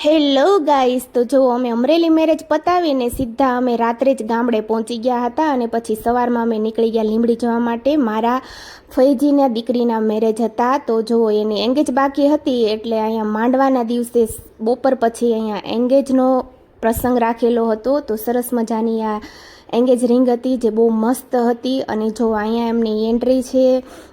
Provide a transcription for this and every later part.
Hello guys, તો જો અમે અમરેલી મેરેજ પતાવીને સીધા અમે રાત્રે જ ગામડે પહોંચી ગયા હતા અને પછી સવારમાં અમે નીકળી ગયા લીંબડી જવા માટે. મારા ફઈજીના દીકરીના મેરેજ હતા, તો જો એની એંગેજ બાકી હતી એટલે અહીંયા માંડવાના દિવસે બપોર પછી અહીંયા એંગેજનો પ્રસંગ રાખેલો હતો. તો સરસ મજાની આ એંગેજ રિંગ હતી જે બહુ મસ્ત હતી. અને જો અહીંયા એમની એન્ટ્રી છે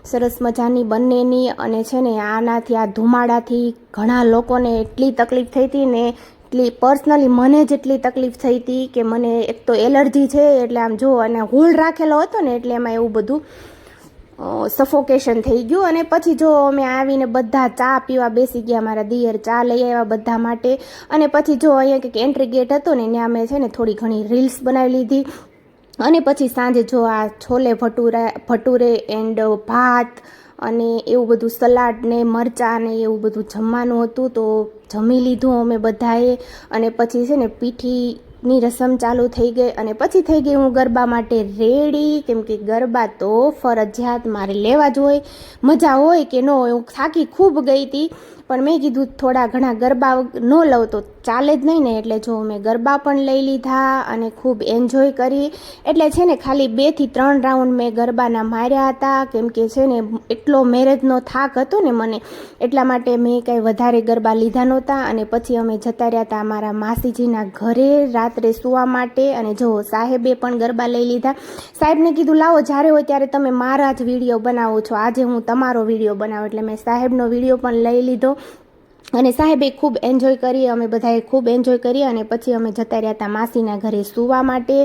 સરસ મજાની બંનેની. અને છે ને આનાથી આ ધુમાડાથી ઘણા લોકોને એટલી તકલીફ થઈ હતી ને, એટલી પર્સનલી મને જેટલી તકલીફ થઈ હતી કે મને એક તો એલર્જી છે એટલે આમ જો, અને હુલ રાખેલો હતો ને એટલે એમાં એવું બધું સફોકેશન થઈ ગયું. અને પછી જો અમે આવીને બધા ચા પીવા બેસી ગયા, મારા દિયર ચા લઈ આવ્યા બધા માટે. અને પછી જો અહીંયા કંઈક એન્ટ્રી ગેટ હતો ને ત્યાં મેં છે ને થોડી ઘણી રીલ્સ બનાવી લીધી. અને પછી સાંજે જો આ છોલે ભટુરે એન્ડ ભાત અને એવું બધું સલાડ ને મરચાં ને એવું બધું જમવાનું હતું, તો જમી લીધું અમે બધાએ. અને પછી છે ને પીઠીની રસમ ચાલુ થઈ ગઈ અને પછી થઈ ગઈ હું ગરબા માટે રેડી, કેમ કે ગરબા તો ફરજિયાત મારે લેવા જ હોય. મજા હોય કે ન હોય, હું થાકી ખૂબ ગઈ હતી પણ મેં કીધું થોડા ઘણા ગરબા ન લઉં તો ચાલે જ નહીં ને. એટલે જો મેં ગરબા પણ લઈ લીધા અને ખૂબ એન્જોય કરી. એટલે છે ને ખાલી 2 થી 3 રાઉન્ડ મેં ગરબાના માર્યા હતા, કેમ કે છે ને એટલો મેરેજનો થાક હતો ને મને, એટલા માટે મેં કાંઈ વધારે ગરબા લીધા નહોતા. અને પછી અમે જતા રહ્યા હતા અમારા માસીજીના ઘરે રાત્રે સૂવા માટે. અને જો સાહેબે પણ ગરબા લઈ લીધા. સાહેબને કીધું લાવો જ્યારે હોય ત્યારે તમે મારા જ વિડીયો બનાવો છો, આજે હું તમારો વિડીયો બનાવું, એટલે મેં સાહેબનો વિડીયો પણ લઈ લીધો. અને સાહેબે ખૂબ એન્જોય કરી, અમે બધાએ ખૂબ એન્જોય કરી. અને પછી અમે જતા રહ્યા હતા માસીના ઘરે સૂવા માટે.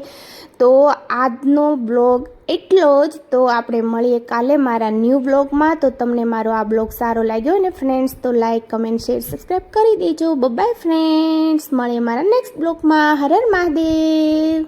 તો આજનો બ્લોગ એટલો જ. તો આપણે મળીએ કાલે મારા ન્યૂ બ્લોગમાં. તો તમને મારો આ બ્લોગ સારો લાગ્યો ને ફ્રેન્ડ્સ, તો લાઈક કમેન્ટ શેર સબસ્ક્રાઈબ કરી દેજો. બાય ફ્રેન્ડ્સ, મળીએ મારા નેક્સ્ટ બ્લોગમાં. હર હર મહાદેવ.